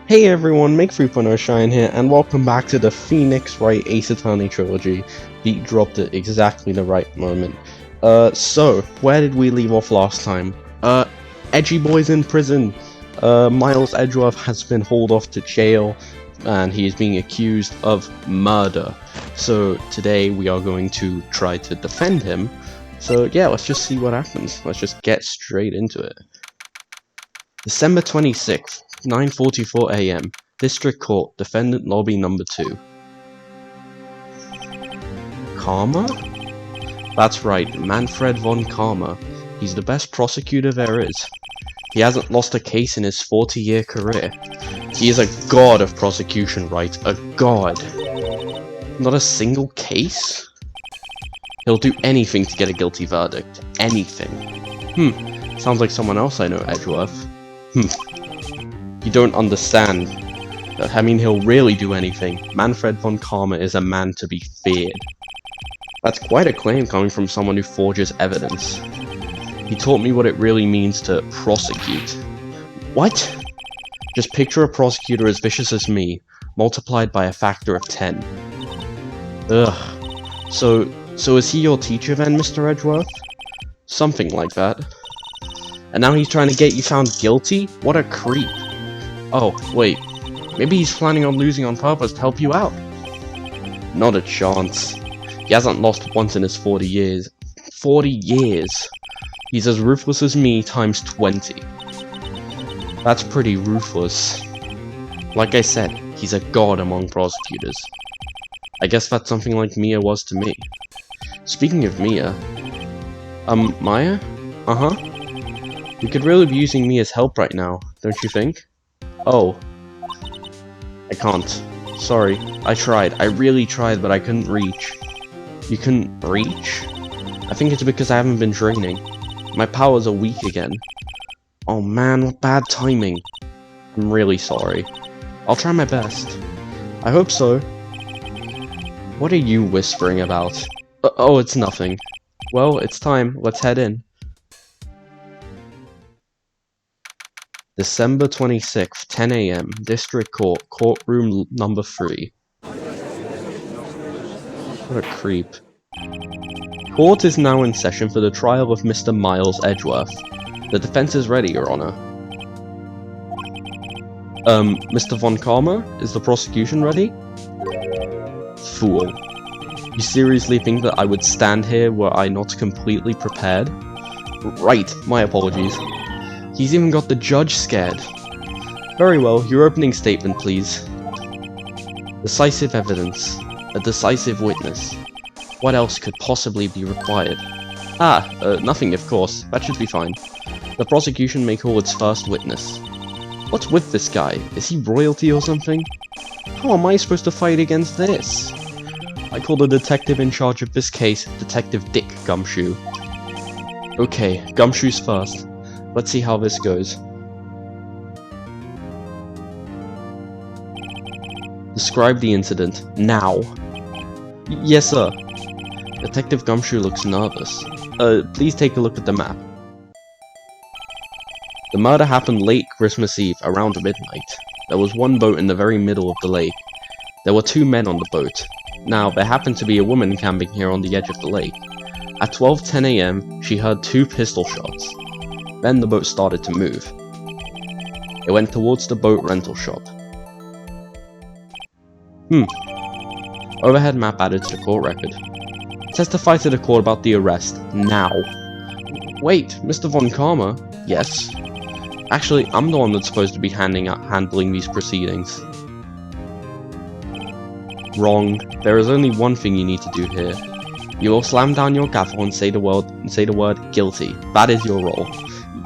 Hey everyone, Make 3.0 Shine here, and welcome back to the Phoenix Wright Ace Attorney Trilogy. Beat dropped at exactly the right moment. So, where did we leave off last time? Edgy boy's in prison. Miles Edgeworth has been hauled off to jail, and he is being accused of murder. So, today we are going to try to defend him. So, yeah, let's just see what happens. Let's just get straight into it. December 26th. 9:44 AM. District Court, Defendant Lobby Number 2. Karma? That's right, Manfred von Karma. He's the best prosecutor there is. He hasn't lost a case in his 40-year career. He is a god of prosecution, Wright. A god. Not a single case? He'll do anything to get a guilty verdict. Anything. Sounds like someone else I know, Edgeworth. You don't understand. I mean, he'll really do anything. Manfred von Karma is a man to be feared. That's quite a claim coming from someone who forges evidence. He taught me what it really means to prosecute. What? Just picture a prosecutor as vicious as me, multiplied by a factor of 10. Ugh. So is he your teacher then, Mr. Edgeworth? Something like that. And now he's trying to get you found guilty? What a creep. Oh, wait. Maybe he's planning on losing on purpose to help you out. Not a chance. He hasn't lost once in his 40 years. 40 years! He's as ruthless as me times 20. That's pretty ruthless. Like I said, he's a god among prosecutors. I guess that's something like Mia was to me. Speaking of Mia... Maya? Uh-huh. We could really be using Mia's help right now, don't you think? Oh. I can't. Sorry. I tried. I really tried, but I couldn't reach. You couldn't reach? I think it's because I haven't been training. My powers are weak again. Oh man, what bad timing. I'm really sorry. I'll try my best. I hope so. What are you whispering about? Oh, it's nothing. Well, it's time. Let's head in. December 26th, 10 AM, District Court, Courtroom Number 3. What a creep. Court is now in session for the trial of Mr. Miles Edgeworth. The defense is ready, Your Honor. Mr. von Karma? Is the prosecution ready? Fool. You seriously think that I would stand here were I not completely prepared? Right, my apologies. He's even got the judge scared. Very well, your opening statement, please. Decisive evidence. A decisive witness. What else could possibly be required? Nothing, of course. That should be fine. The prosecution may call its first witness. What's with this guy? Is he royalty or something? How am I supposed to fight against this? I call the detective in charge of this case Detective Dick Gumshoe. Okay, Gumshoe's first. Let's see how this goes. Describe the incident, now. Yes, sir. Detective Gumshoe looks nervous. Please take a look at the map. The murder happened late Christmas Eve, around midnight. There was one boat in the very middle of the lake. There were 2 men on the boat. Now, there happened to be a woman camping here on the edge of the lake. At 12:10 AM, she heard 2 pistol shots. Then the boat started to move. It went towards the boat rental shop. Overhead map added to the court record. Testify to the court about the arrest, now. Wait, Mr. von Karma? Yes? Actually, I'm the one that's supposed to be handling these proceedings. Wrong. There is only one thing you need to do here. You will slam down your gavel and say the word guilty. That is your role.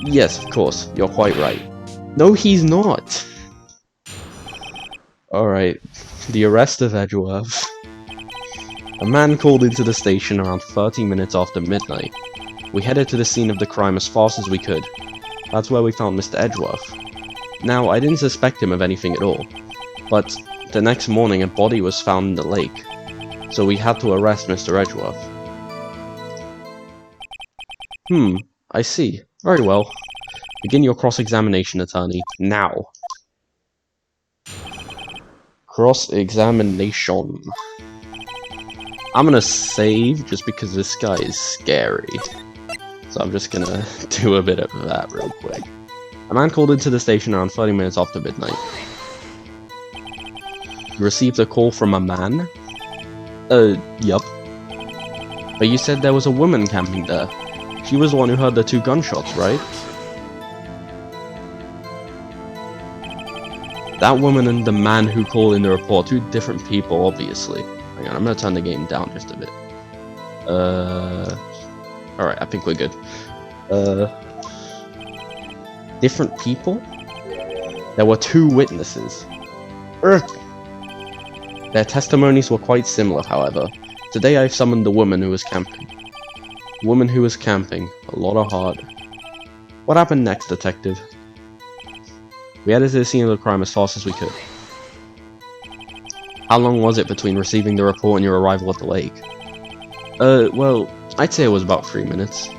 Yes, of course, you're quite right. No, he's not! Alright, the arrest of Edgeworth. A man called into the station around 30 minutes after midnight. We headed to the scene of the crime as fast as we could. That's where we found Mr. Edgeworth. Now, I didn't suspect him of anything at all, but the next morning a body was found in the lake, so we had to arrest Mr. Edgeworth. I see. Very well. Begin your cross-examination, attorney. Now. Cross-examination. I'm gonna save just because this guy is scary. So I'm just gonna do a bit of that real quick. A man called into the station around 30 minutes after midnight. You received a call from a man? Yup. But you said there was a woman camping there. She was the one who heard the 2 gunshots, right? That woman and the man who called in the report, 2 different people, obviously. Hang on, I'm gonna turn the game down just a bit. Alright, I think we're good. Different people? There were 2 witnesses. Their testimonies were quite similar, however. Today I've summoned the woman who was camping. Woman who was camping. A lot of heart. What happened next, detective? We headed to the scene of the crime as fast as we could. How long was it between receiving the report and your arrival at the lake? Well, I'd say it was about 3 minutes.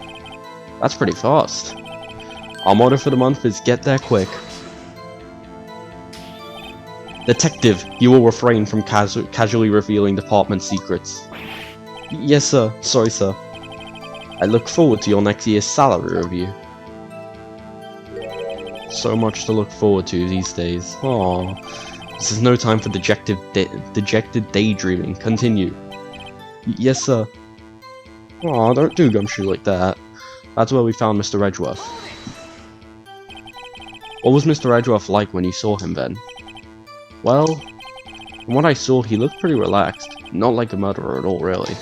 That's pretty fast. Our motto for the month is get there quick. Detective, you will refrain from casually revealing department secrets. Yes, sir. Sorry, sir. I look forward to your next year's salary review. So much to look forward to these days. Aww. This is no time for dejected daydreaming. Continue. Yes, sir. Aw, don't do Gumshoe like that. That's where we found Mr. Edgeworth. What was Mr. Edgeworth like when you saw him then? Well, from what I saw, he looked pretty relaxed. Not like a murderer at all, really.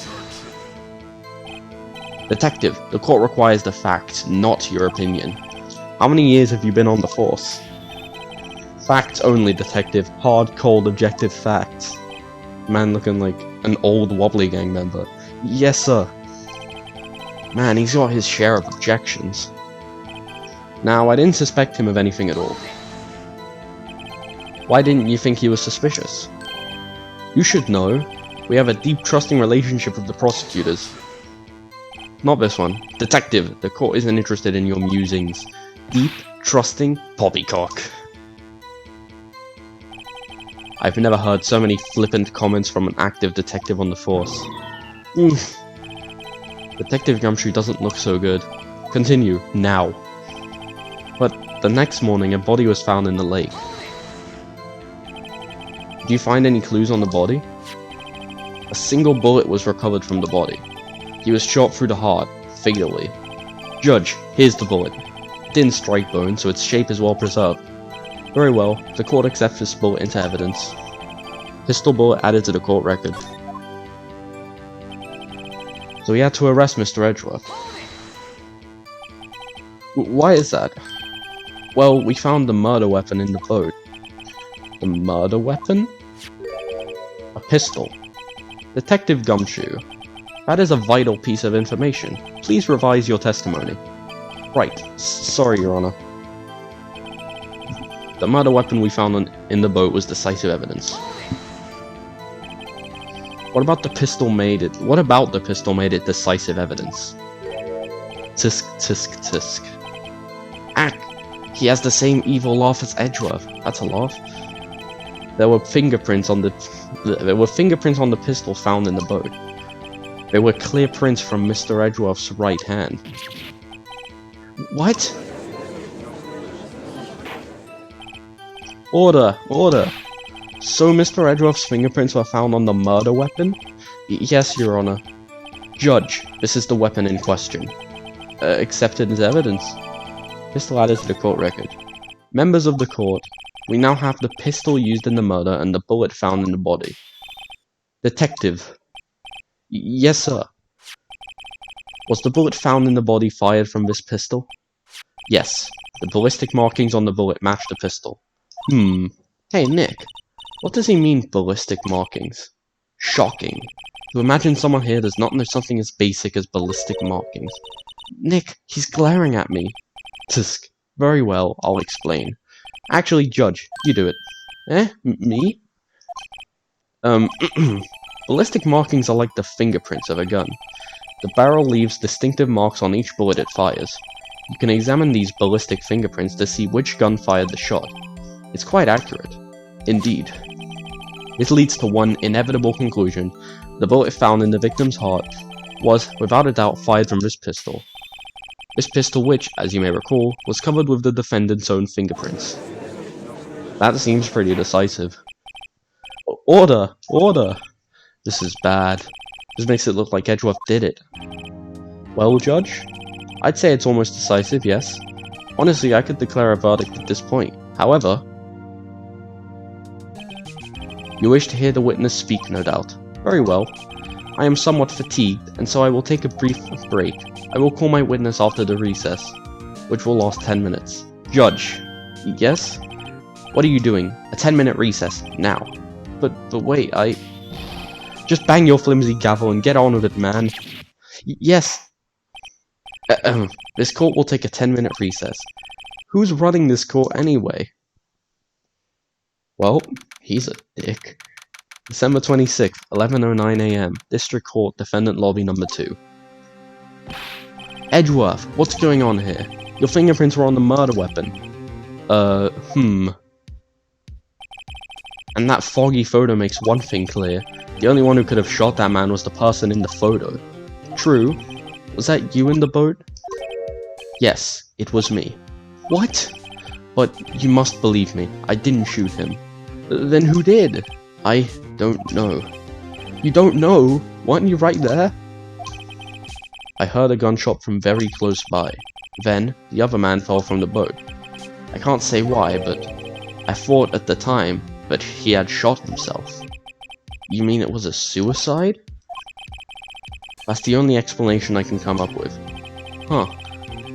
Detective, the court requires the facts, not your opinion. How many years have you been on the force? Facts only, detective. Hard, cold, objective facts. Man looking like an old Wobbly Gang member. Yes, sir. Man, he's got his share of objections. Now, I didn't suspect him of anything at all. Why didn't you think he was suspicious? You should know. We have a deep, trusting relationship with the prosecutors. Not this one. Detective, the court isn't interested in your musings. Deep, trusting, poppycock. I've never heard so many flippant comments from an active detective on the force. Detective Gumshoe doesn't look so good. Continue, now. But the next morning, a body was found in the lake. Did you find any clues on the body? A single bullet was recovered from the body. He was shot through the heart, fatally. Judge, here's the bullet. It didn't strike bone, so its shape is well preserved. Very well, the court accepts this bullet into evidence. Pistol bullet added to the court record. So we had to arrest Mr. Edgeworth. Why is that? Well, we found the murder weapon in the boat. The murder weapon? A pistol. Detective Gumshoe. That is a vital piece of information. Please revise your testimony. Right. Sorry, Your Honor. The murder weapon we found in the boat was decisive evidence. What about the pistol made it decisive evidence? Tisk, tisk, tisk. Ack! He has the same evil laugh as Edgeworth. That's a laugh. There were fingerprints on the pistol found in the boat. There were clear prints from Mr. Edgeworth's right hand. What? Order! Order! So Mr. Edgeworth's fingerprints were found on the murder weapon? Yes, Your Honor. Judge, this is the weapon in question. Accepted as evidence. Pistol added to the court record. Members of the court, we now have the pistol used in the murder and the bullet found in the body. Detective. Yes, sir. Was the bullet found in the body fired from this pistol? Yes. The ballistic markings on the bullet match the pistol. Hey, Nick. What does he mean, ballistic markings? Shocking. To imagine someone here does not know something as basic as ballistic markings. Nick, he's glaring at me. Tisk. Very well, I'll explain. Actually, Judge, you do it. Me? Ballistic markings are like the fingerprints of a gun. The barrel leaves distinctive marks on each bullet it fires. You can examine these ballistic fingerprints to see which gun fired the shot. It's quite accurate. Indeed. This leads to one inevitable conclusion. The bullet found in the victim's heart was, without a doubt, fired from this pistol. This pistol which, as you may recall, was covered with the defendant's own fingerprints. That seems pretty decisive. Order! Order! This is bad. This makes it look like Edgeworth did it. Well, Judge? I'd say it's almost decisive, yes. Honestly, I could declare a verdict at this point. However... You wish to hear the witness speak, no doubt. Very well. I am somewhat fatigued, and so I will take a brief break. I will call my witness after the recess, which will last 10 minutes. Judge. Yes? What are you doing? A 10-minute recess, now. But wait, Just bang your flimsy gavel and get on with it, man. Yes. This court will take a 10-minute recess. Who's running this court anyway? Well, he's a dick. December 26th, 11:09 AM. District Court, Defendant Lobby Number 2. Edgeworth, what's going on here? Your fingerprints were on the murder weapon. And that foggy photo makes one thing clear. The only one who could have shot that man was the person in the photo. True. Was that you in the boat? Yes, it was me. What? But you must believe me. I didn't shoot him. Then who did? I don't know. You don't know? Weren't you right there? I heard a gunshot from very close by. Then, the other man fell from the boat. I can't say why, but I thought at the time that he had shot himself. You mean it was a suicide? That's the only explanation I can come up with. Huh.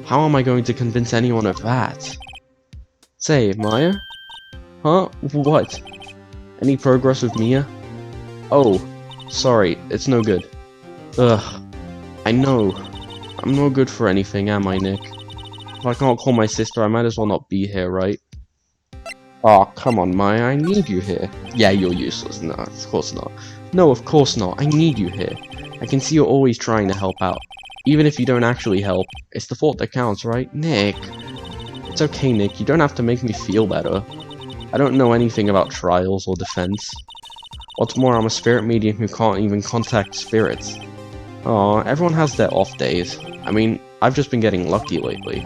How am I going to convince anyone of that? Say, Maya? Huh? What? Any progress with Mia? Oh, sorry, it's no good. Ugh. I know. I'm no good for anything, am I, Nick? If I can't call my sister, I might as well not be here, right? Aw, come on, Maya, I need you here. Yeah, you're useless. No, of course not. No, of course not. I need you here. I can see you're always trying to help out. Even if you don't actually help, it's the thought that counts, right? Nick. It's okay, Nick. You don't have to make me feel better. I don't know anything about trials or defense. What's more, I'm a spirit medium who can't even contact spirits. Aw, everyone has their off days. I mean, I've just been getting lucky lately.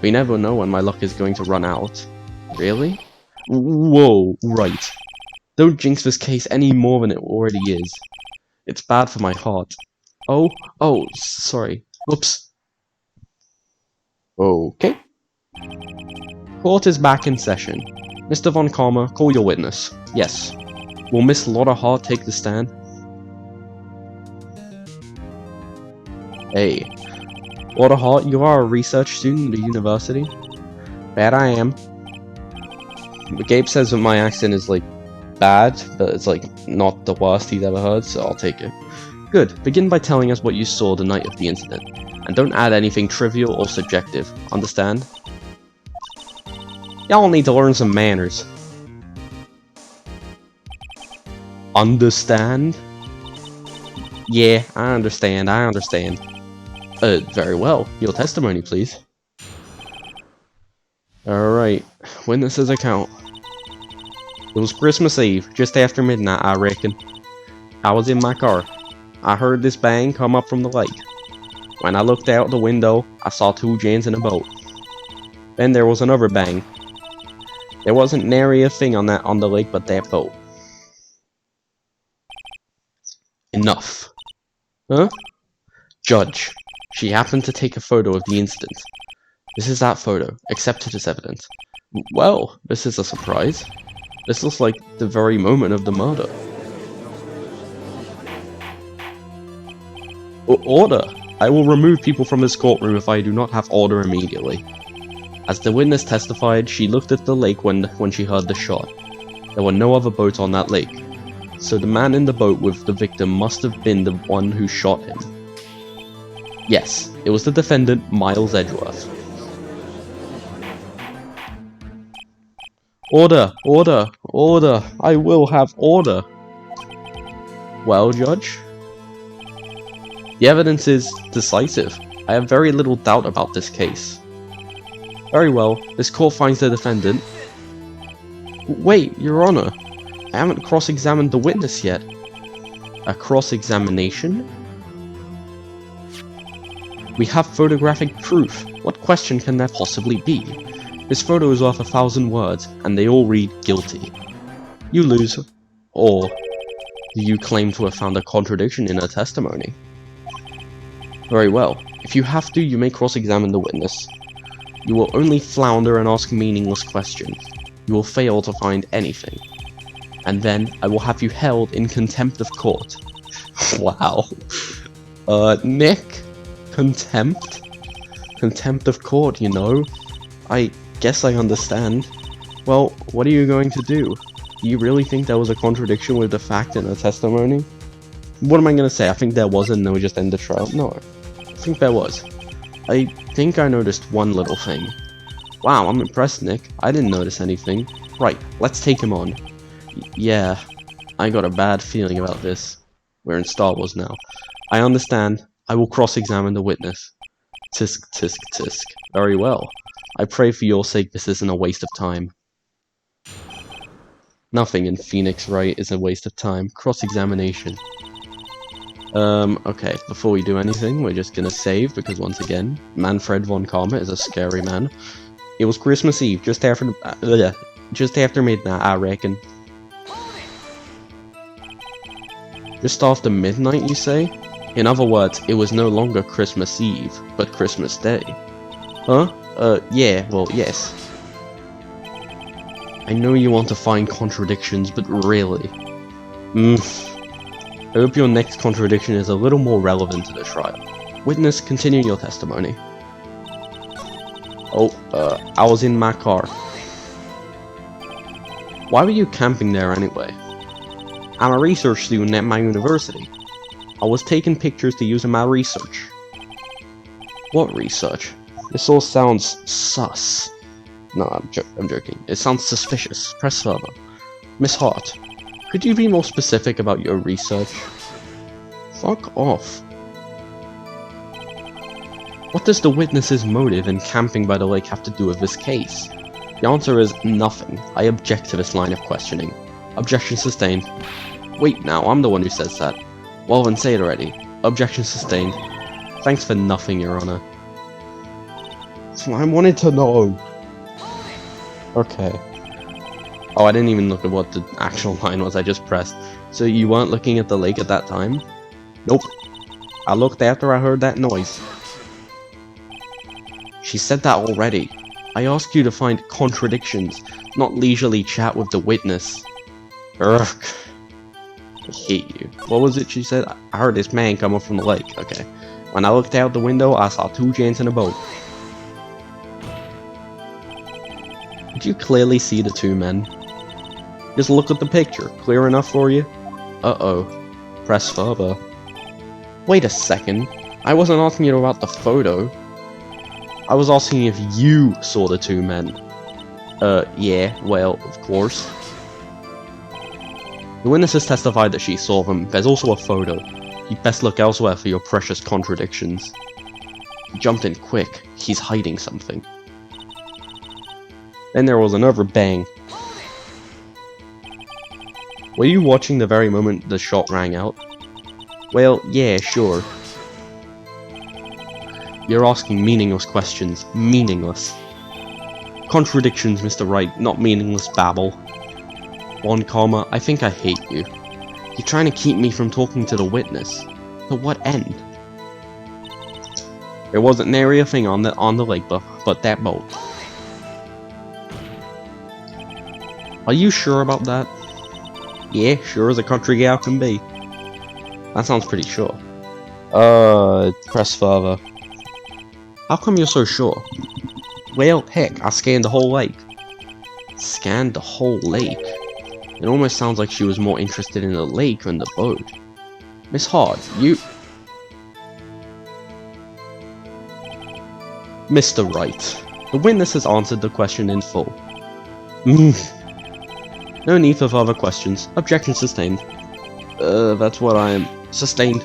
We never know when my luck is going to run out. Really? Whoa, right. Don't jinx this case any more than it already is. It's bad for my heart. Oh, sorry. Whoops. Okay. Court is back in session. Mr. Von Karma, call your witness. Yes. Will Miss Lotta Hart take the stand? Hey. Lotta Hart, you are a research student at the university? That I am. Gabe says that my accent is, like, bad, but it's, like, not the worst he's ever heard, so I'll take it. Good. Begin by telling us what you saw the night of the incident. And don't add anything trivial or subjective. Understand? Y'all need to learn some manners. Understand? Yeah, I understand. Very well. Your testimony, please. Alright. Witness's account. It was Christmas Eve, just after midnight, I reckon. I was in my car. I heard this bang come up from the lake. When I looked out the window, I saw two gents in a boat. Then there was another bang. There wasn't nary a thing on the lake but that boat. Enough. Huh? Judge. She happened to take a photo of the incident. This is that photo. Accept it as evidence. Well, this is a surprise. This looks like the very moment of the murder. Order! I will remove people from this courtroom if I do not have order immediately. As the witness testified, she looked at the lake when she heard the shot. There were no other boats on that lake. So the man in the boat with the victim must have been the one who shot him. Yes, it was the defendant, Miles Edgeworth. Order! Order! Order! I will have order! Well, Judge? The evidence is decisive. I have very little doubt about this case. Very well, this court finds the defendant... Wait, Your Honor! I haven't cross-examined the witness yet. A cross-examination? We have photographic proof. What question can there possibly be? This photo is worth 1,000 words, and they all read guilty. You lose. Or do you claim to have found a contradiction in her testimony? Very well. If you have to, you may cross-examine the witness. You will only flounder and ask meaningless questions. You will fail to find anything. And then I will have you held in contempt of court. Wow. Nick? Contempt? Contempt of court, you know? I guess I understand. Well, what are you going to do? Do you really think there was a contradiction with the fact in her testimony? What am I gonna say? I think there was and then we just end the trial? No. I think there was. I think I noticed one little thing. Wow, I'm impressed, Nick. I didn't notice anything. Right, let's take him on. Yeah, I got a bad feeling about this. We're in Star Wars now. I understand. I will cross-examine the witness. Tisk, tisk, tisk. Very well. I pray for your sake this isn't a waste of time. Nothing in Phoenix Wright is a waste of time. Cross-examination. Okay, before we do anything, we're just gonna save, because once again, Manfred von Karma is a scary man. It was Christmas Eve, just after midnight, I reckon. Just after midnight, you say? In other words, it was no longer Christmas Eve, but Christmas Day. Huh? Yeah, well, yes. I know you want to find contradictions, but really. I hope your next contradiction is a little more relevant to the trial. Witness, continue your testimony. Oh, I was in my car. Why were you camping there anyway? I'm a research student at my university. I was taking pictures to use in my research. What research? This all sounds sus. No, I'm joking. It sounds suspicious. Press further. Miss Hart, could you be more specific about your research? Fuck off. What does the witness's motive in camping by the lake have to do with this case? The answer is nothing. I object to this line of questioning. Objection sustained. Wait now, I'm the one who says that. Well then say it already. Objection sustained. Thanks for nothing, Your Honor. I wanted to know. Okay. Oh, I didn't even look at what the actual line was, I just pressed. So you weren't looking at the lake at that time? Nope. I looked after I heard that noise. She said that already. I asked you to find contradictions, not leisurely chat with the witness. Urgh. I hate you. What was it she said? I heard this man coming from the lake. Okay. When I looked out the window, I saw two gents in a boat. Did you clearly see the two men? Just look at the picture. Clear enough for you? Uh-oh. Press further. Wait a second. I wasn't asking you about the photo. I was asking if you saw the two men. Yeah, well, of course. The witness has testified that she saw them. There's also a photo. You'd best look elsewhere for your precious contradictions. He jumped in quick. He's hiding something. Then there was another bang. Were you watching the very moment the shot rang out? Well, yeah, sure. You're asking meaningless questions. Meaningless. Contradictions, Mr. Wright, not meaningless babble. Von Karma, I think I hate you. You're trying to keep me from talking to the witness. To what end? There wasn't nary a thing on the lake, but that boat. Are you sure about that? Yeah, sure as a country gal can be. That sounds pretty sure. Press further. How come you're so sure? Well, heck, I scanned the whole lake. Scanned the whole lake? It almost sounds like she was more interested in the lake than the boat. Miss Hart, you... Mr. Wright, the witness has answered the question in full. No need for further questions. Objection sustained. That's what I am... Sustained.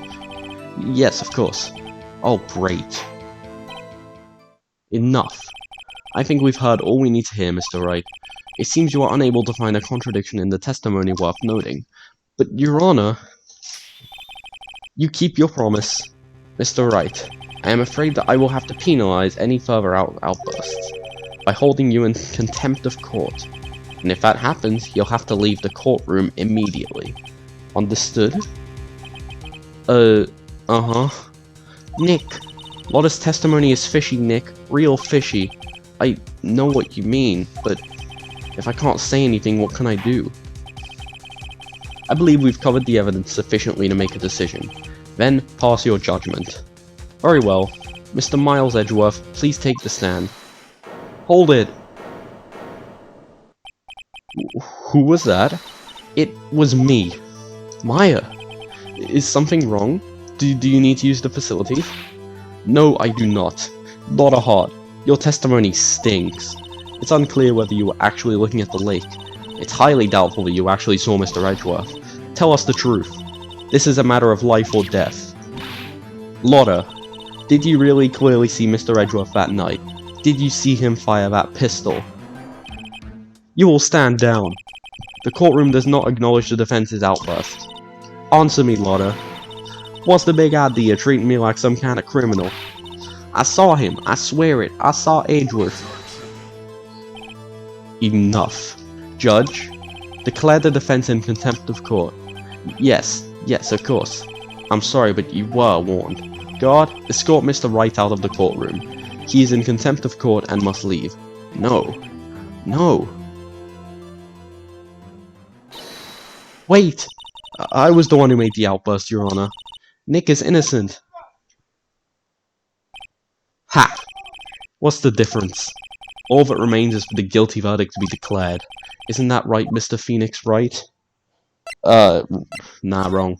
Yes, of course. Oh, great. Enough. I think we've heard all we need to hear, Mr. Wright. It seems you are unable to find a contradiction in the testimony worth noting. But, Your Honor, you keep your promise. Mr. Wright, I am afraid that I will have to penalize any further outbursts by holding you in contempt of court. And if that happens, you'll have to leave the courtroom immediately. Understood? Uh-huh. Nick, Lotta's testimony is fishy, Nick. Real fishy. I know what you mean, but if I can't say anything, what can I do? I believe we've covered the evidence sufficiently to make a decision. Then, pass your judgment. Very well. Mr. Miles Edgeworth, please take the stand. Hold it! Who was that? It was me. Maya! Is something wrong? Do you need to use the facilities? No, I do not. Lotta Hart, your testimony stinks. It's unclear whether you were actually looking at the lake. It's highly doubtful that you actually saw Mr. Edgeworth. Tell us the truth. This is a matter of life or death. Lotta, did you really clearly see Mr. Edgeworth that night? Did you see him fire that pistol? You will stand down. The courtroom does not acknowledge the defense's outburst. Answer me, Lotta. What's the big idea treating me like some kind of criminal? I saw him, I swear it, I saw Edgeworth. Enough. Judge, declare the defense in contempt of court. Yes, of course. I'm sorry, but you were warned. Guard, escort Mr. Wright out of the courtroom. He is in contempt of court and must leave. No. Wait! I was the one who made the outburst, Your Honor. Nick is innocent. Ha! What's the difference? All that remains is for the guilty verdict to be declared. Isn't that right, Mr. Phoenix Wright? Nah, wrong.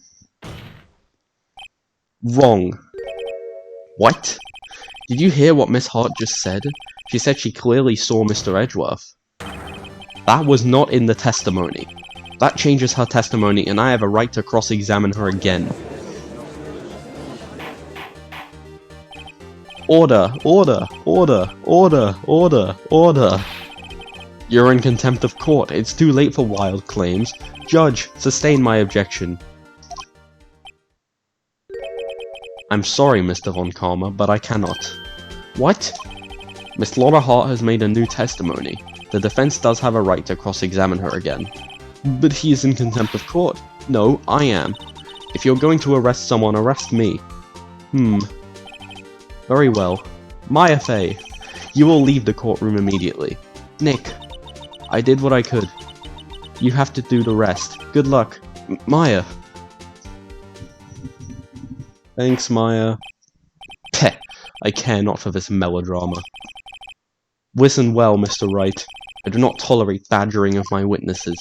Wrong. What? Did you hear what Miss Hart just said? She said she clearly saw Mr. Edgeworth. That was not in the testimony. That changes her testimony, and I have a right to cross-examine her again. Order! You're in contempt of court. It's too late for wild claims. Judge, sustain my objection. I'm sorry, Mr. Von Karma, but I cannot. What? Miss Lotta Hart has made a new testimony. The defense does have a right to cross-examine her again. But he is in contempt of court. No, I am. If you're going to arrest someone, arrest me. Very well. Maya Fey, you will leave the courtroom immediately. Nick, I did what I could. You have to do the rest. Good luck. Maya. Thanks, Maya. Peh, I care not for this melodrama. Listen well, Mr. Wright. I do not tolerate badgering of my witnesses.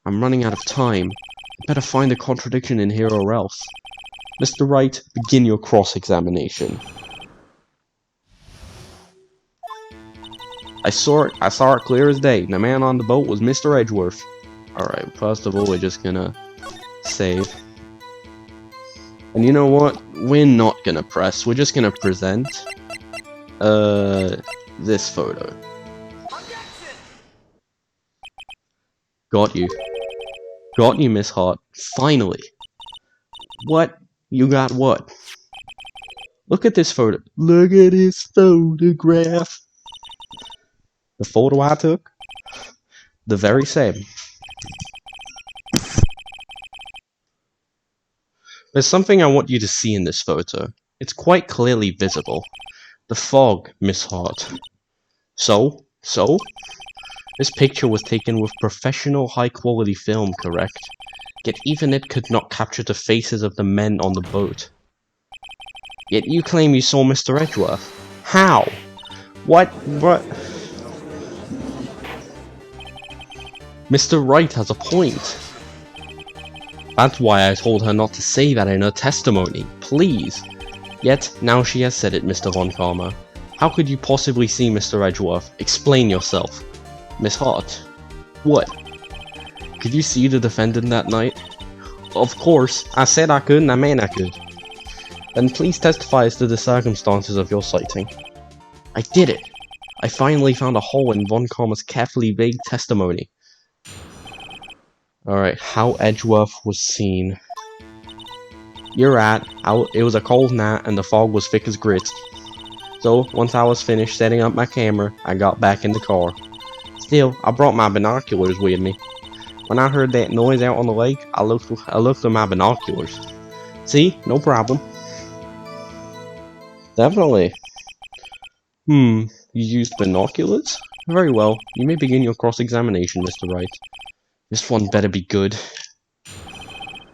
I'm running out of time. I better find a contradiction in here or else. Mr. Wright, begin your cross-examination. I saw it clear as day. The man on the boat was Mr. Edgeworth. Alright, first of all, we're just gonna save. And you know what? We're not gonna press. We're just gonna present this photo. Got you. Got you, Miss Hart. Finally. What? You got what? Look at this photo. Look at this photograph. The photo I took? The very same. There's something I want you to see in this photo. It's quite clearly visible. The fog, Miss Hart. So? This picture was taken with professional high-quality film, correct? Yet even it could not capture the faces of the men on the boat. Yet you claim you saw Mr. Edgeworth. How? What? Mr. Wright has a point. That's why I told her not to say that in her testimony. Please. Yet, now she has said it, Mr. Von Karma. How could you possibly see Mr. Edgeworth? Explain yourself. Miss Hart. What? Could you see the defendant that night? Of course. I said I could and I mean I could. Then please testify as to the circumstances of your sighting. I did it. I finally found a hole in Von Karma's carefully vague testimony. Alright, how Edgeworth was seen. You're right, it was a cold night and the fog was thick as grits. So, once I was finished setting up my camera, I got back in the car. Still, I brought my binoculars with me. When I heard that noise out on the lake, I looked at my binoculars. See? No problem. Definitely. You used binoculars? Very well. You may begin your cross-examination, Mr. Wright. This one better be good.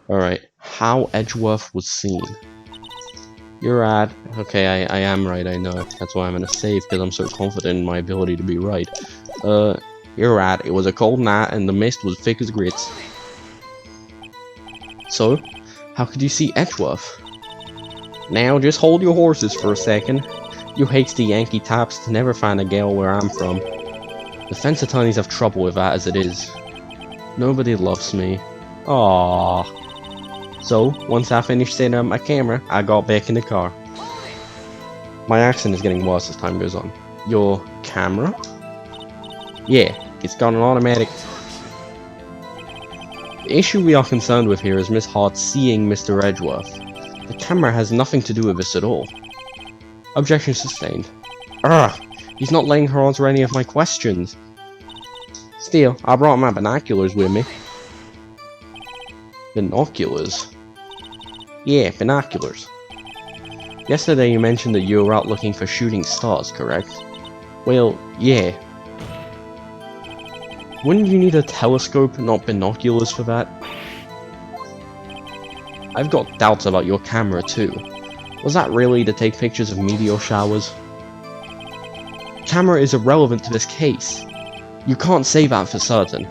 Alright, how Edgeworth was seen. You're right. Okay, I am right, I know. That's why I'm gonna save, because I'm so confident in my ability to be right. You're right. It was a cold night, and the mist was thick as grits. So, how could you see Edgeworth? Now, just hold your horses for a second. You hasty Yankee types never find a gal where I'm from. The fence attorneys have trouble with that as it is. Nobody loves me. Aww. So, once I finished setting up my camera, I got back in the car. My accent is getting worse as time goes on. Your camera? Yeah, it's got an automatic... The issue we are concerned with here is Miss Hart seeing Mr. Edgeworth. The camera has nothing to do with this at all. Objection sustained. He's not letting her answer any of my questions. Still, I brought my binoculars with me. Binoculars? Yeah, binoculars. Yesterday you mentioned that you were out looking for shooting stars, correct? Well, yeah. Wouldn't you need a telescope, not binoculars for that? I've got doubts about your camera too. Was that really to take pictures of meteor showers? Camera is irrelevant to this case. You can't say that for certain.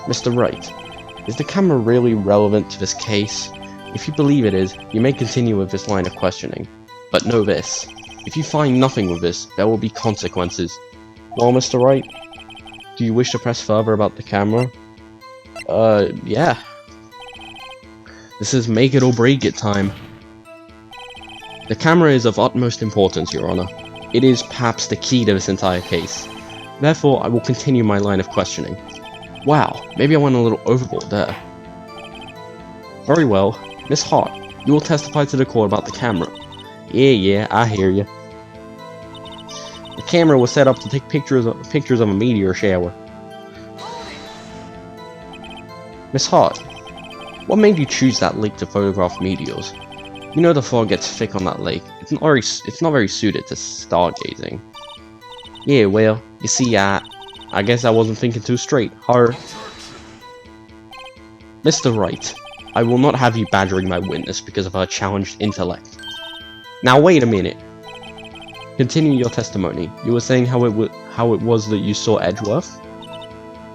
Mr. Wright. Is the camera really relevant to this case? If you believe it is, you may continue with this line of questioning. But know this. If you find nothing with this, there will be consequences. Well, Mr. Wright? Do you wish to press further about the camera? Yeah. This is make it or break it time. The camera is of utmost importance, Your Honor. It is perhaps the key to this entire case. Therefore, I will continue my line of questioning. Wow, maybe I went a little overboard there. Very well. Miss Hart, you will testify to the court about the camera. Yeah, I hear you. The camera was set up to take pictures of a meteor shower. Miss Hart, what made you choose that lake to photograph meteors? You know the fog gets thick on that lake. It's not very suited to stargazing. Yeah, well, you see, I guess I wasn't thinking too straight. Mr. Wright, I will not have you badgering my witness because of her challenged intellect. Now wait a minute. Continue your testimony. You were saying how it was that you saw Edgeworth?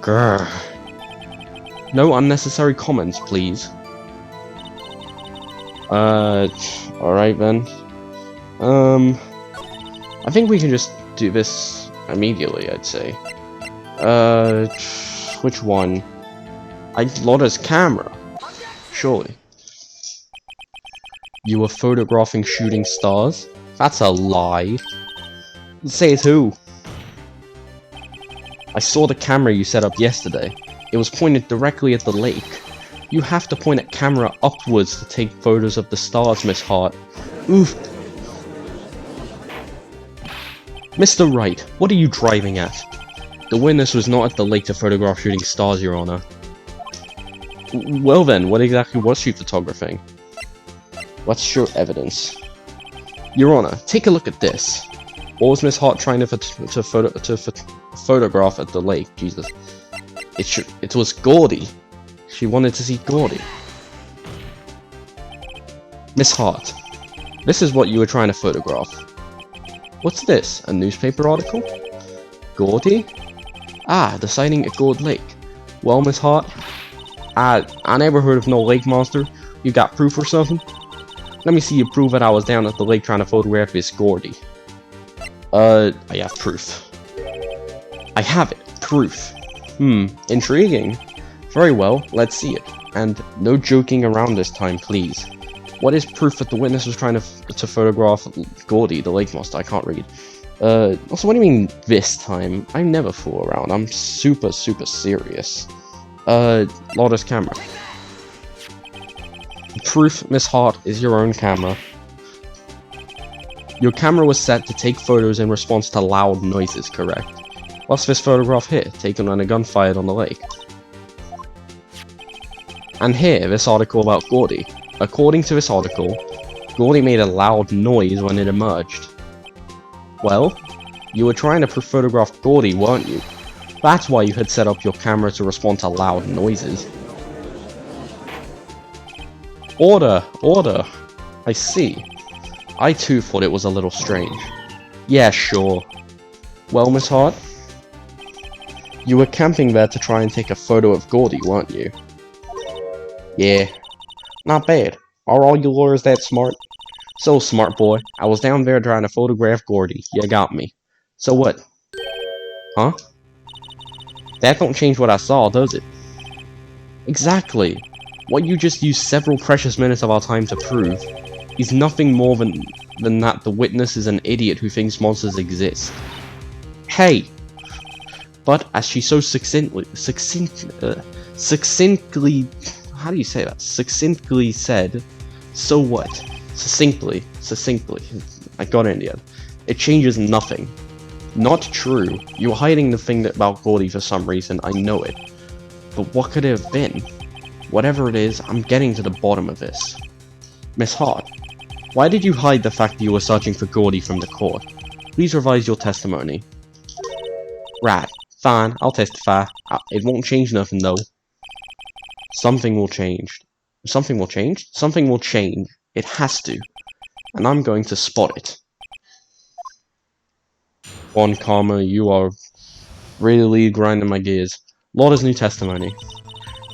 Grrr. No unnecessary comments, please. Alright then. I think we can just do this immediately, I'd say. Which one? Lotta's camera. Surely. You were photographing shooting stars? That's a lie. Say it who? I saw the camera you set up yesterday. It was pointed directly at the lake. You have to point a camera upwards to take photos of the stars, Miss Hart. Oof. Mr. Wright, what are you driving at? The witness was not at the lake to photograph shooting stars, Your Honor. Well then, what exactly was she photographing? What's your evidence? Your Honor, take a look at this. What was Miss Hart trying to photograph at the lake? Jesus. It was Gordy. She wanted to see Gordy. Miss Hart, this is what you were trying to photograph. What's this? A newspaper article? Gordy? Ah, the sighting at Gourd Lake. Well, Miss Hart, I never heard of no lake monster. You got proof or something? Let me see you prove that I was down at the lake trying to photograph this Gordy. I have proof. I have it. Proof. Intriguing. Very well, let's see it. And no joking around this time, please. What is proof that the witness was trying to photograph Gordy, the lake monster? I can't read. Also, what do you mean this time? I never fool around. I'm super serious. Lauder's camera. Proof, Miss Hart, is your own camera. Your camera was set to take photos in response to loud noises, correct? What's this photograph here, taken when a gun fired on the lake? And here, this article about Gordy. According to this article, Gordy made a loud noise when it emerged. Well, you were trying to photograph Gordy, weren't you? That's why you had set up your camera to respond to loud noises. Order! Order! I see. I too thought it was a little strange. Yeah, sure. Well, Miss Hart? You were camping there to try and take a photo of Gordy, weren't you? Yeah. Not bad. Are all you lawyers that smart? So smart, boy. I was down there trying to photograph Gordy. You got me. So what? Huh? That don't change what I saw, does it? Exactly. What you just used several precious minutes of our time to prove is nothing more than that the witness is an idiot who thinks monsters exist. Hey! But as she so succinctly, how do you say that? Succinctly said, so what? Succinctly, I got it in the end. It changes nothing. Not true. You were hiding the thing about Gordy for some reason, I know it. But what could it have been? Whatever it is, I'm getting to the bottom of this. Miss Hart, why did you hide the fact that you were searching for Gordy from the court? Please revise your testimony. Right, fine, I'll testify. It won't change nothing though. Something will change. Something will change? Something will change. It has to. And I'm going to spot it. One comma, you are really grinding my gears. Lauder's new testimony.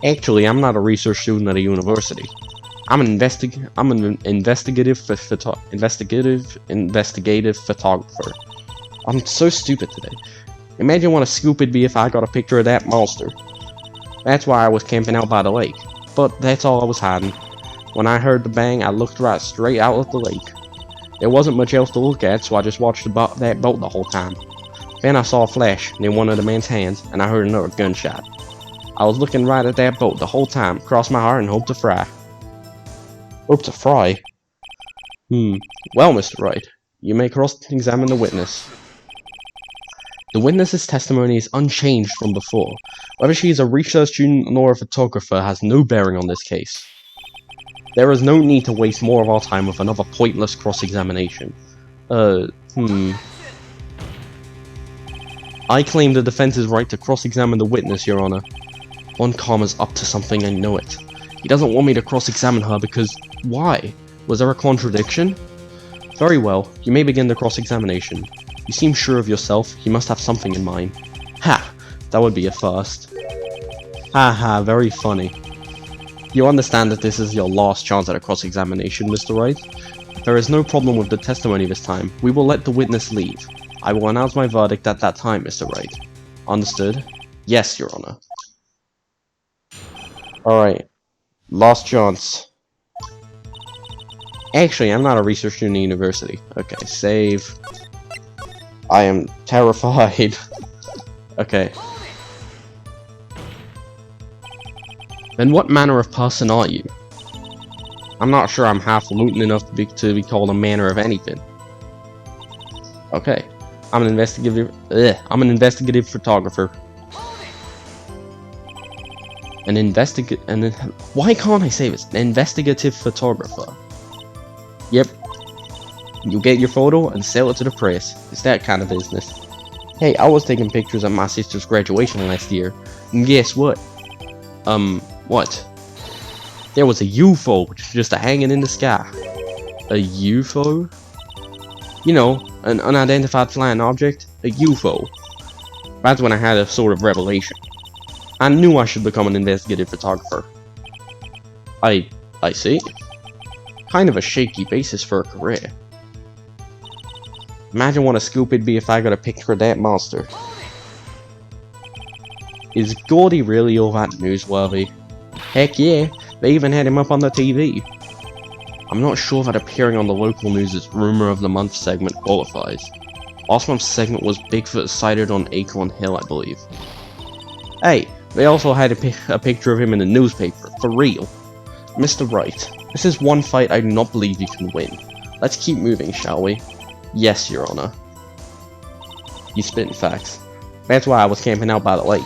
Actually, I'm not a research student at a university. I'm an investigative photographer. I'm so stupid today. Imagine what a scoop it'd be if I got a picture of that monster. That's why I was camping out by the lake. But that's all I was hiding. When I heard the bang, I looked right straight out at the lake. There wasn't much else to look at, so I just watched that boat the whole time. Then I saw a flash near one of the man's hands, and I heard another gunshot. I was looking right at that boat the whole time, crossed my heart and hoped to fry. Hope to fry? Well, Mr. Wright, you may cross-examine the witness. The witness's testimony is unchanged from before. Whether she is a research student or a photographer has no bearing on this case. There is no need to waste more of our time with another pointless cross-examination. I claim the defense's right to cross-examine the witness, Your Honor. Von Karma's up to something, I know it. He doesn't want me to cross-examine her because... Why? Was there a contradiction? Very well, you may begin the cross-examination. You seem sure of yourself, you must have something in mind. Ha! That would be a first. Haha, very funny. You understand that this is your last chance at a cross-examination, Mr. Wright? There is no problem with the testimony this time. We will let the witness leave. I will announce my verdict at that time, Mr. Wright. Understood? Yes, Your Honor. Alright. Last chance. Actually, I'm not a research student at university. Okay, save. I am terrified. Okay. Then what manner of person are you? I'm not sure I'm half-luton enough to be called a manner of anything. Okay. I'm an investigative photographer. Why can't I say this? An investigative photographer. Yep. You get your photo and sell it to the press. It's that kind of business. Hey, I was taking pictures of my sister's graduation last year. And guess what? What? There was a UFO just hanging in the sky. A UFO? You know, an unidentified flying object. A UFO. That's when I had a sort of revelation. I knew I should become an investigative photographer. I see. Kind of a shaky basis for a career. Imagine what a scoop it'd be if I got a picture of that monster. Is Gordy really all that newsworthy? Heck yeah, they even had him up on the TV. I'm not sure that appearing on the local news' Rumor of the Month segment qualifies. Last month's segment was Bigfoot sighted on Acorn Hill, I believe. Hey, they also had a picture of him in the newspaper, for real. Mr. Wright, this is one fight I do not believe you can win. Let's keep moving, shall we? Yes, Your Honor. You spitting facts. That's why I was camping out by the lake.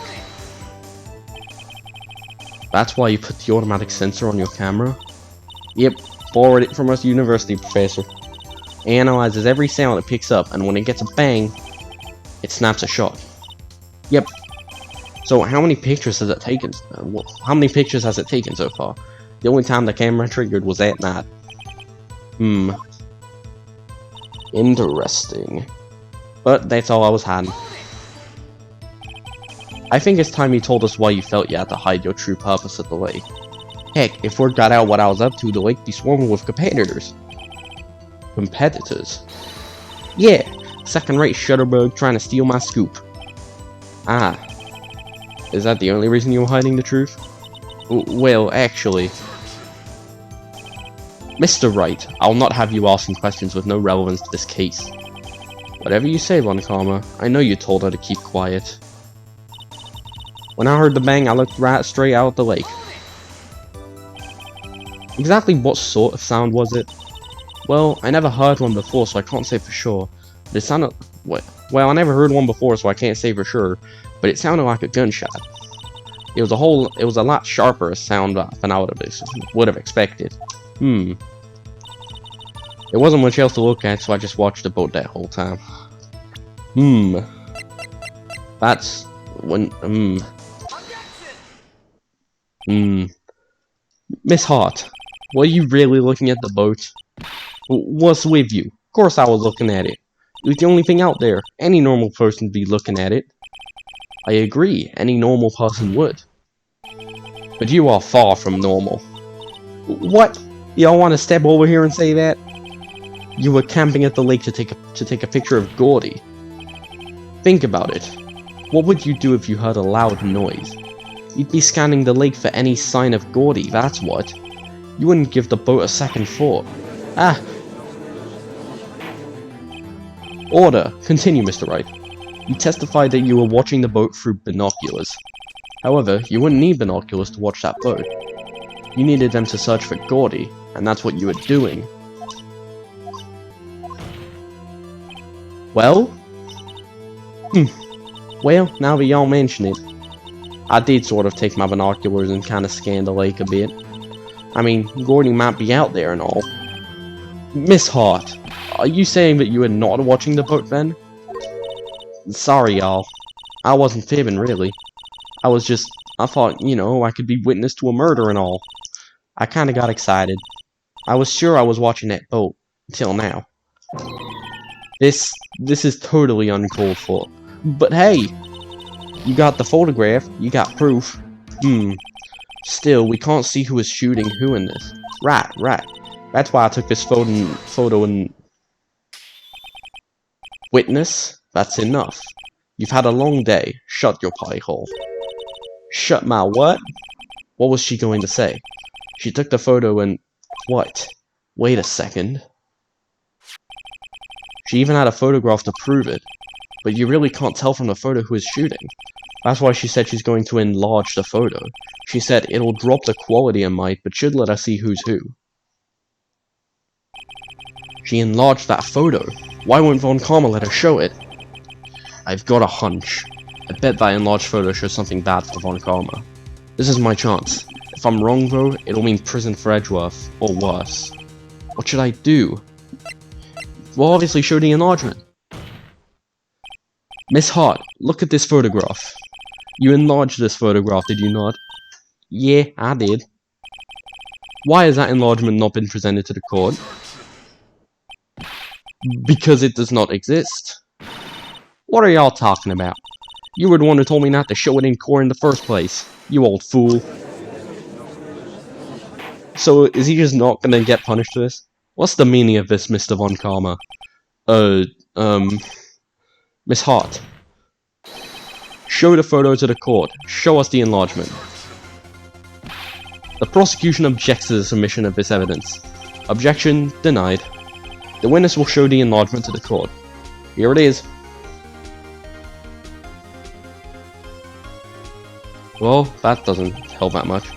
That's why you put the automatic sensor on your camera? Yep, borrowed it from a university professor. It analyzes every sound it picks up, and when it gets a bang, it snaps a shot. Yep. So how many pictures has it taken? How many pictures has it taken so far? The only time the camera triggered was at night. Interesting. But that's all I was hiding. I think it's time you told us why you felt you had to hide your true purpose at the lake. Heck, if word got out what I was up to, the lake be swarming with competitors. Competitors? Yeah, second-rate shutterbug trying to steal my scoop. Ah. Is that the only reason you were hiding the truth? Well, actually... Mr. Wright, I'll not have you asking questions with no relevance to this case. Whatever you say, Von Karma, I know you told her to keep quiet. When I heard the bang, I looked right straight out at the lake. Exactly what sort of sound was it? Well, I never heard one before, so I can't say for sure. But it sounded... Well, I never heard one before, so I can't say for sure. But it sounded like a gunshot. It was a lot sharper a sound than I would have expected. There wasn't much else to look at, so I just watched the boat that whole time. That's... when... Miss Hart, were you really looking at the boat? What's with you? Of course I was looking at it. It was the only thing out there. Any normal person would be looking at it. I agree, any normal person would. But you are far from normal. What? Y'all want to step over here and say that? You were camping at the lake to take a picture of Gordy. Think about it. What would you do if you heard a loud noise? You'd be scanning the lake for any sign of Gordy, that's what. You wouldn't give the boat a second thought. Ah! Order! Continue, Mr. Wright. You testified that you were watching the boat through binoculars. However, you wouldn't need binoculars to watch that boat. You needed them to search for Gordy, and that's what you were doing. Well? Well, now that y'all mention it, I did sort of take my binoculars and kind of scan the lake a bit. I mean, Gordy might be out there and all. Miss Hart, are you saying that you were not watching the boat then? Sorry, y'all. I wasn't fibbing, really. I thought, you know, I could be witness to a murder and all. I kinda got excited. I was sure I was watching that boat, until now. This is totally uncalled for. But hey! You got the photograph, you got proof. Still, we can't see who is shooting who in this. Right. That's why I took this photo and... Witness? That's enough. You've had a long day. Shut your pie hole. Shut my what? What was she going to say? She took the photo and... What? Wait a second. She even had a photograph to prove it. But you really can't tell from the photo who is shooting. That's why she said she's going to enlarge the photo. She said it'll drop the quality a mite, but should let us see who's who. She enlarged that photo. Why won't Von Karma let her show it? I've got a hunch. I bet that enlarged photo shows something bad for Von Karma. This is my chance. If I'm wrong though, it'll mean prison for Edgeworth, or worse. What should I do? Well, obviously show the enlargement. Miss Hart, look at this photograph. You enlarged this photograph, did you not? Yeah, I did. Why has that enlargement not been presented to the court? Because it does not exist. What are y'all talking about? You were the one who told me not to show it in court in the first place, you old fool. So, is he just not gonna get punished for this? What's the meaning of this, Mr. Von Karma? Miss Hart. Show the photo to the court. Show us the enlargement. The prosecution objects to the submission of this evidence. Objection denied. The witness will show the enlargement to the court. Here it is. Well, that doesn't help that much.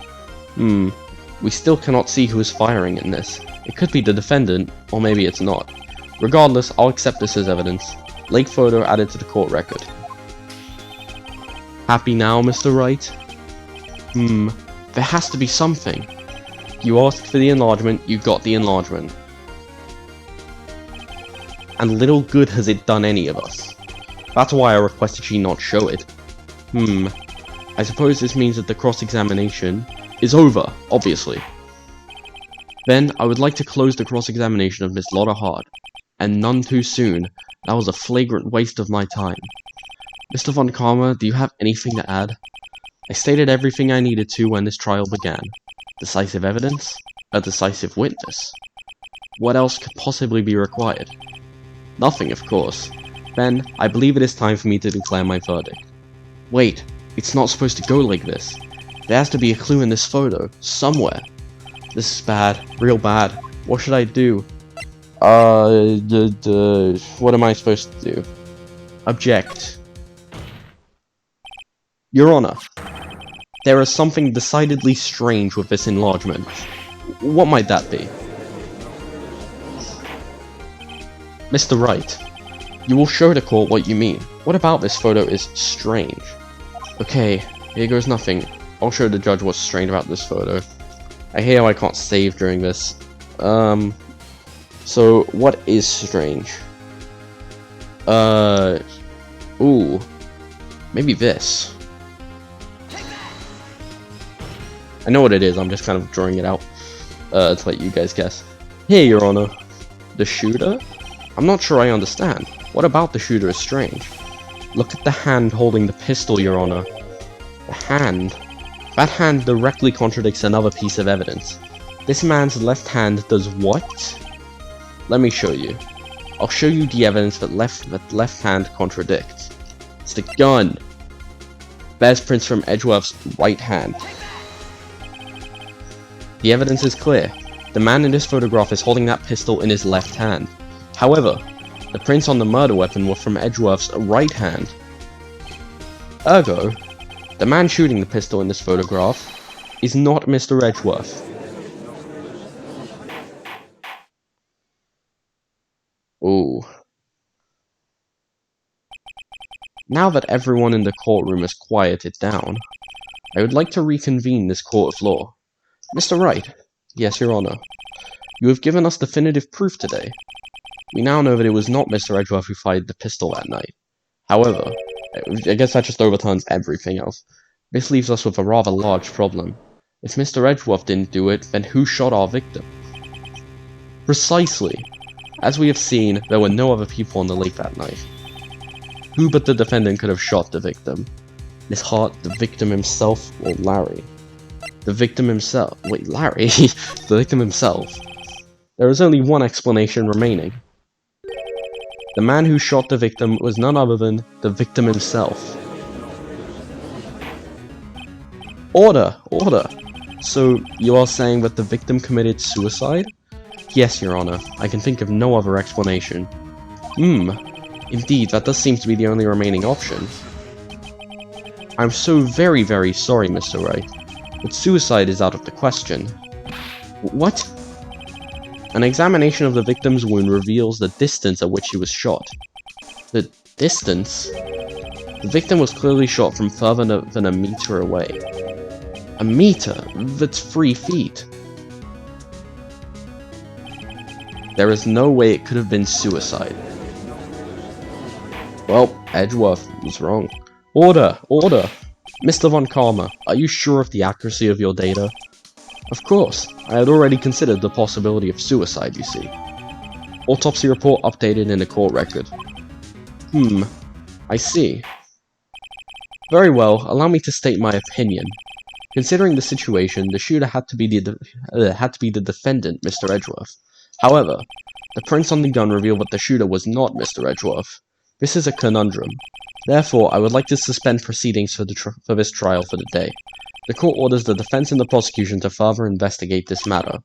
We still cannot see who is firing in this. It could be the defendant, or maybe it's not. Regardless, I'll accept this as evidence. Lake photo added to the court record. Happy now, Mr. Wright? There has to be something. You asked for the enlargement, you got the enlargement. And little good has it done any of us. That's why I requested she not show it. I suppose this means that the cross-examination is over, obviously. Then, I would like to close the cross-examination of Miss Lotta Hart. And none too soon. That was a flagrant waste of my time. Mr. Von Karma, do you have anything to add? I stated everything I needed to when this trial began. Decisive evidence? A decisive witness? What else could possibly be required? Nothing, of course. Then, I believe it is time for me to declare my verdict. Wait, it's not supposed to go like this. There has to be a clue in this photo, somewhere. This is bad, real bad. What should I do? What am I supposed to do? Object. Your Honor, there is something decidedly strange with this enlargement. What might that be? Mr. Wright, you will show the court what you mean. What about this photo is strange? Okay, here goes nothing. I'll show the judge what's strange about this photo. I hear I can't save during this. So, what is strange? Ooh. Maybe this. I know what it is, I'm just kind of drawing it out. To let you guys guess. Here, Your Honor. The shooter? I'm not sure I understand. What about the shooter is strange? Look at the hand holding the pistol, Your Honor. The hand? That hand directly contradicts another piece of evidence. This man's left hand does what? Let me show you. I'll show you the evidence that left hand contradicts. It's the gun. Bears prints from Edgeworth's right hand. The evidence is clear. The man in this photograph is holding that pistol in his left hand. However, the prints on the murder weapon were from Edgeworth's right hand. Ergo, the man shooting the pistol in this photograph is not Mr. Edgeworth. Ooh. Now that everyone in the courtroom has quieted down, I would like to reconvene this court of law. Mr. Wright. Yes, Your Honor. You have given us definitive proof today. We now know that it was not Mr. Edgeworth who fired the pistol that night. However, I guess that just overturns everything else. This leaves us with a rather large problem. If Mr. Edgeworth didn't do it, then who shot our victim? Precisely. As we have seen, there were no other people on the lake that night. Who but the defendant could have shot the victim? Miss Hart, the victim himself, or Larry? The victim himself. Wait, Larry? The victim himself. There is only one explanation remaining. The man who shot the victim was none other than the victim himself. Order! Order! So, you are saying that the victim committed suicide? Yes, Your Honor. I can think of no other explanation. Indeed, that does seem to be the only remaining option. I'm so very, very sorry, Mr. Wright, but suicide is out of the question. What? An examination of the victim's wound reveals the distance at which he was shot. The distance? The victim was clearly shot from further than a meter away. A meter? That's 3 feet. There is no way it could have been suicide. Well, Edgeworth was wrong. Order! Order! Mr. Von Karma, are you sure of the accuracy of your data? Of course. I had already considered the possibility of suicide, you see. Autopsy report updated in the court record. I see. Very well, allow me to state my opinion. Considering the situation, the shooter had to be the defendant, Mr. Edgeworth. However, the prints on the gun reveal that the shooter was not Mr. Edgeworth. This is a conundrum. Therefore, I would like to suspend proceedings for this trial for the day. The court orders the defense and the prosecution to further investigate this matter.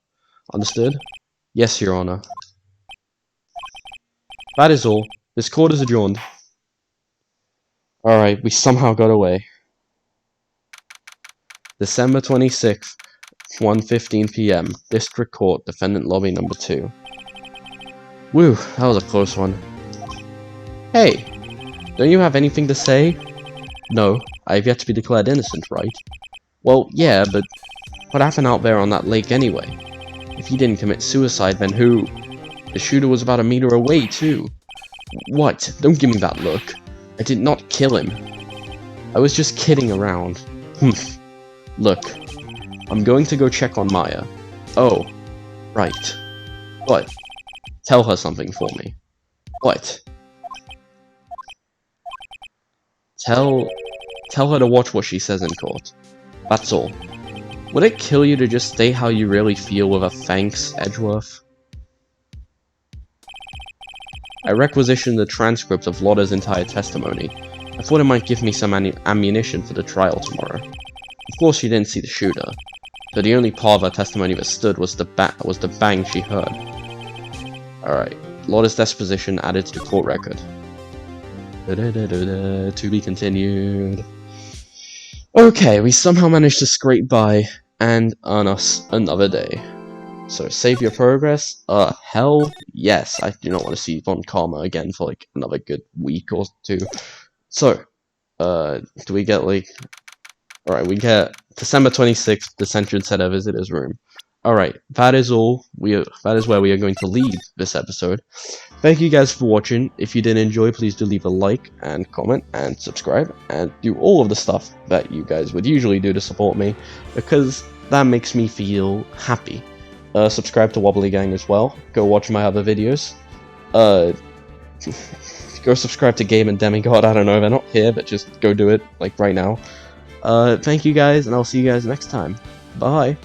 Understood? Yes, Your Honor. That is all. This court is adjourned. Alright, we somehow got away. December 26th, 1:15 p.m. District Court, Defendant Lobby number 2. Whew, that was a close one. Hey, don't you have anything to say? No, I have yet to be declared innocent, right? Well, yeah, but what happened out there on that lake anyway? If he didn't commit suicide, then who? The shooter was about a meter away, too. What? Don't give me that look. I did not kill him. I was just kidding around. Look, I'm going to go check on Maya. Oh, right. What? Tell her something for me. What? Tell her to watch what she says in court. That's all. Would it kill you to just state how you really feel with a thanks, Edgeworth? I requisitioned the transcript of Lotta's entire testimony. I thought it might give me some ammunition for the trial tomorrow. Of course she didn't see the shooter, so the only part of her testimony that stood was the bang she heard. Alright, Lotta's disposition added to the court record. To be continued. Okay, we somehow managed to scrape by and earn us another day. So, save your progress? Hell yes. I do not want to see Von Karma again for like another good week or two. So, do we get like... Alright, we get December 26th, the Central Center Visitor's Room. Alright, that is all. That is where we are going to leave this episode. Thank you guys for watching. If you did enjoy, please do leave a like and comment and subscribe and do all of the stuff that you guys would usually do to support me, because that makes me feel happy. Subscribe to Wobbly Gang as well. Go watch my other videos. Go subscribe to Game and Demigod. I don't know, they're not here, but just go do it, like, right now. Thank you guys, and I'll see you guys next time. Bye!